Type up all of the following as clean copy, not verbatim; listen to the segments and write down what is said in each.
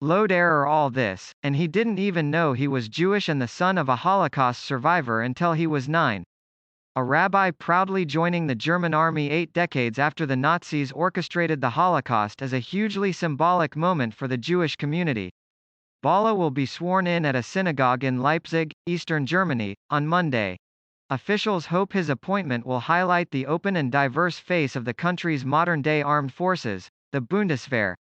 Load ErrorAll this, and he didn't even know he was Jewish and the son of a Holocaust survivor until he was 9. A rabbi proudly joining the German army 8 decades after the Nazis orchestrated the Holocaust is a hugely symbolic moment for the Jewish community. Balla will be sworn in at a synagogue in Leipzig, Eastern Germany, on Monday. Officials hope his appointment will highlight the open and diverse face of the country's modern-day armed forces, the Bundeswehr.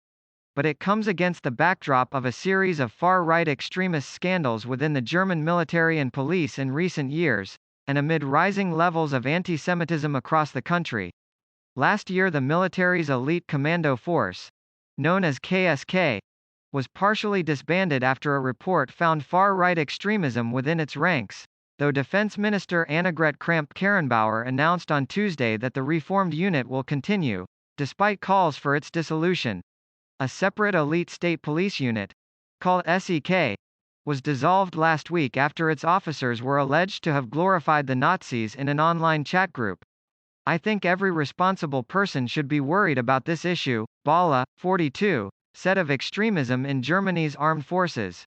But it comes against the backdrop of a series of far-right extremist scandals within the German military and police in recent years, and amid rising levels of anti-Semitism across the country. Last year the military's elite commando force, known as KSK, was partially disbanded after a report found far-right extremism within its ranks, though Defense Minister Annegret Kramp-Karrenbauer announced on Tuesday that the reformed unit will continue, despite calls for its dissolution. A separate elite state police unit, called SEK, was dissolved last week after its officers were alleged to have glorified the Nazis in an online chat group. I think every responsible person should be worried about this issue, Balla, 42, said of extremism in Germany's armed forces.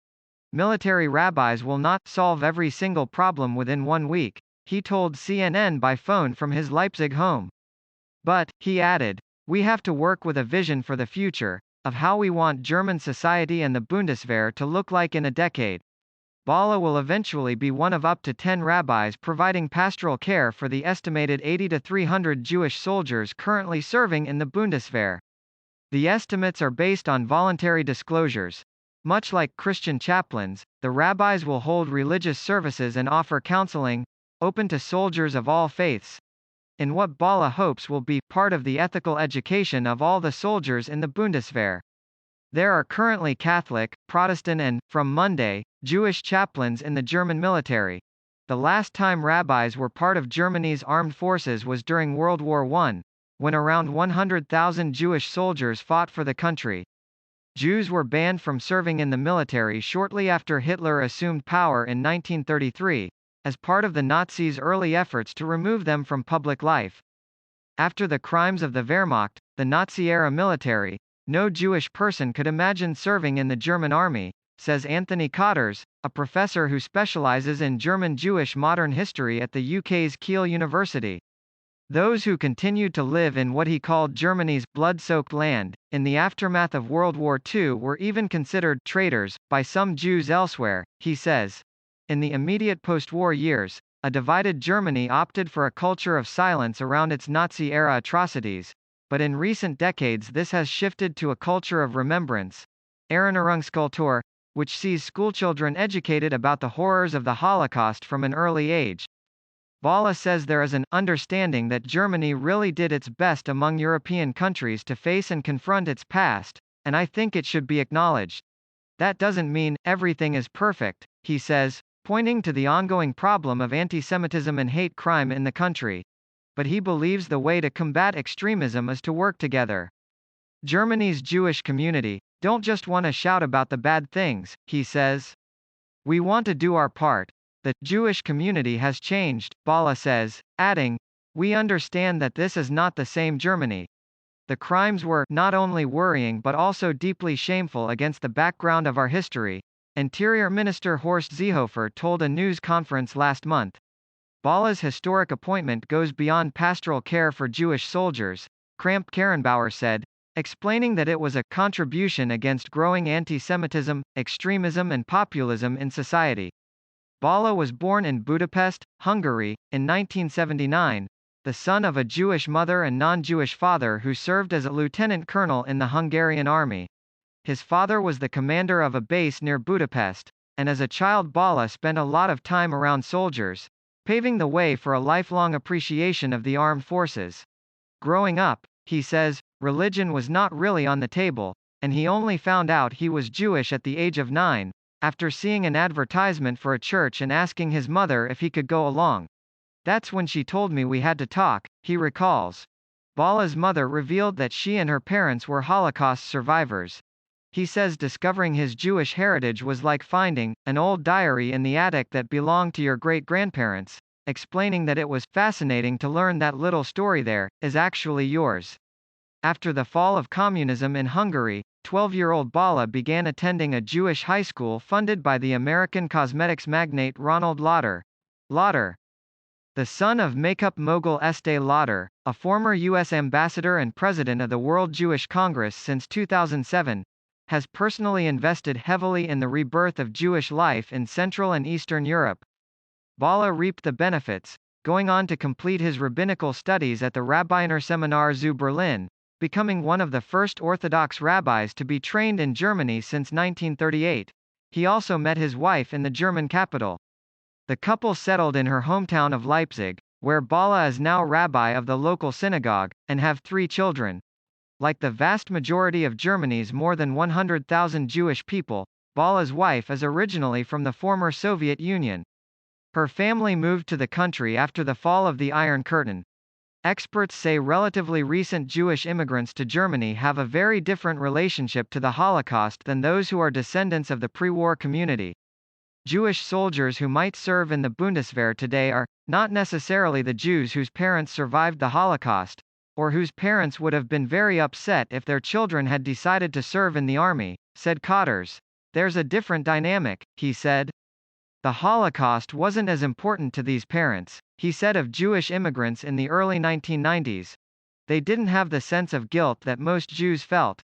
Military rabbis will not solve every single problem within 1 week, he told CNN by phone from his Leipzig home. But, he added, we have to work with a vision for the future, of how we want German society and the Bundeswehr to look like in a decade. Balla will eventually be one of up to 10 rabbis providing pastoral care for the estimated 80 to 300 Jewish soldiers currently serving in the Bundeswehr. The estimates are based on voluntary disclosures. Much like Christian chaplains, the rabbis will hold religious services and offer counseling, open to soldiers of all faiths, in what Balla hopes will be part of the ethical education of all the soldiers in the Bundeswehr. There are currently Catholic, Protestant and, from Monday, Jewish chaplains in the German military. The last time rabbis were part of Germany's armed forces was during World War I, when around 100,000 Jewish soldiers fought for the country. Jews were banned from serving in the military shortly after Hitler assumed power in 1933, as part of the Nazis' early efforts to remove them from public life. After the crimes of the Wehrmacht, the Nazi-era military, no Jewish person could imagine serving in the German army, says Anthony Cotters, a professor who specializes in German Jewish modern history at the UK's Kiel University. Those who continued to live in what he called Germany's blood-soaked land, in the aftermath of World War II were even considered traitors by some Jews elsewhere, he says. In the immediate post-war years, a divided Germany opted for a culture of silence around its Nazi-era atrocities, but in recent decades this has shifted to a culture of remembrance, Erinnerungskultur, which sees schoolchildren educated about the horrors of the Holocaust from an early age. Balla says there is an understanding that Germany really did its best among European countries to face and confront its past, and I think it should be acknowledged. That doesn't mean everything is perfect, he says, pointing to the ongoing problem of anti-Semitism and hate crime in the country. But he believes the way to combat extremism is to work together. Germany's Jewish community don't just want to shout about the bad things, he says. We want to do our part. The Jewish community has changed, Balla says, adding, we understand that this is not the same Germany. The crimes were not only worrying but also deeply shameful against the background of our history, Interior Minister Horst Seehofer told a news conference last month. Balla's historic appointment goes beyond pastoral care for Jewish soldiers, Kramp-Karrenbauer said, explaining that it was a contribution against growing anti-Semitism, extremism and populism in society. Balla was born in Budapest, Hungary, in 1979, the son of a Jewish mother and non-Jewish father who served as a lieutenant colonel in the Hungarian army. His father was the commander of a base near Budapest, and as a child Balla spent a lot of time around soldiers, paving the way for a lifelong appreciation of the armed forces. Growing up, he says, religion was not really on the table, and he only found out he was Jewish at the age of 9, after seeing an advertisement for a church and asking his mother if he could go along. That's when she told me we had to talk, he recalls. Balla's mother revealed that she and her parents were Holocaust survivors. He says discovering his Jewish heritage was like finding an old diary in the attic that belonged to your great-grandparents, explaining that it was fascinating to learn that little story there is actually yours. After the fall of communism in Hungary, 12-year-old Balla began attending a Jewish high school funded by the American cosmetics magnate Ronald Lauder. Lauder, the son of makeup mogul Estee Lauder, a former U.S. ambassador and president of the World Jewish Congress since 2007, has personally invested heavily in the rebirth of Jewish life in Central and Eastern Europe. Balla reaped the benefits, going on to complete his rabbinical studies at the Rabbiner Seminar zu Berlin, becoming one of the first Orthodox rabbis to be trained in Germany since 1938. He also met his wife in the German capital. The couple settled in her hometown of Leipzig, where Balla is now rabbi of the local synagogue, and have 3 children. Like the vast majority of Germany's more than 100,000 Jewish people, Balla's wife is originally from the former Soviet Union. Her family moved to the country after the fall of the Iron Curtain. Experts say relatively recent Jewish immigrants to Germany have a very different relationship to the Holocaust than those who are descendants of the pre-war community. Jewish soldiers who might serve in the Bundeswehr today are not necessarily the Jews whose parents survived the Holocaust, or whose parents would have been very upset if their children had decided to serve in the army, said Cotters. There's a different dynamic, he said. The Holocaust wasn't as important to these parents, he said of Jewish immigrants in the early 1990s. They didn't have the sense of guilt that most Jews felt.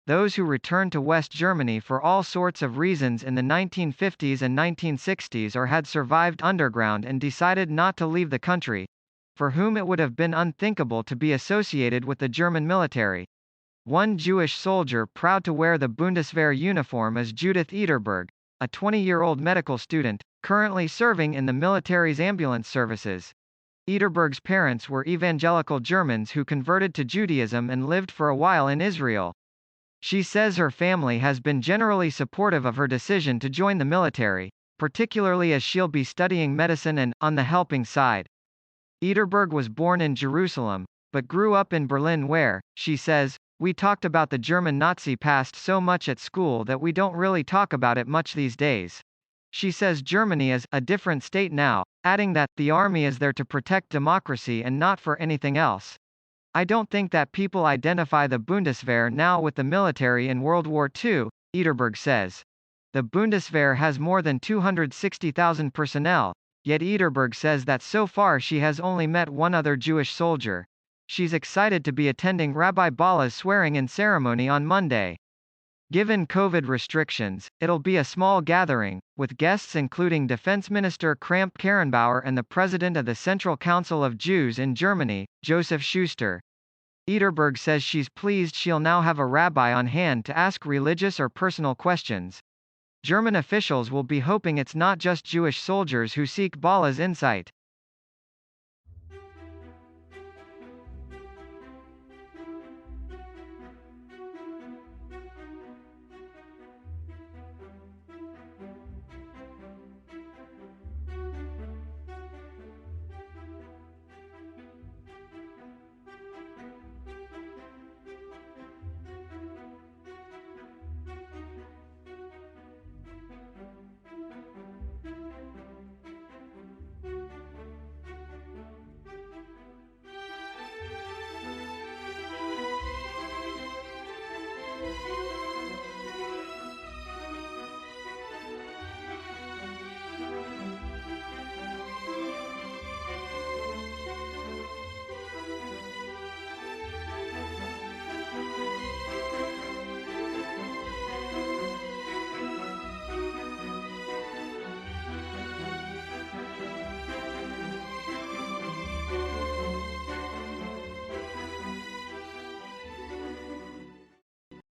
Those who returned to West Germany for all sorts of reasons in the 1950s and 1960s or had survived underground and decided not to leave the country, for whom it would have been unthinkable to be associated with the German military. One Jewish soldier proud to wear the Bundeswehr uniform is Judith Ederberg, a 20-year-old medical student, currently serving in the military's ambulance services. Ederberg's parents were evangelical Germans who converted to Judaism and lived for a while in Israel. She says her family has been generally supportive of her decision to join the military, particularly as she'll be studying medicine and, on the helping side. Ederberg was born in Jerusalem, but grew up in Berlin where, she says, we talked about the German Nazi past so much at school that we don't really talk about it much these days. She says Germany is a different state now, adding that the army is there to protect democracy and not for anything else. I don't think that people identify the Bundeswehr now with the military in World War II, Ederberg says. The Bundeswehr has more than 260,000 personnel, yet Ederberg says that so far she has only met one other Jewish soldier. She's excited to be attending Rabbi Balla's swearing-in ceremony on Monday. Given COVID restrictions, it'll be a small gathering, with guests including Defense Minister Kramp-Karrenbauer and the President of the Central Council of Jews in Germany, Joseph Schuster. Ederberg says she's pleased she'll now have a rabbi on hand to ask religious or personal questions. German officials will be hoping it's not just Jewish soldiers who seek Balla's insight.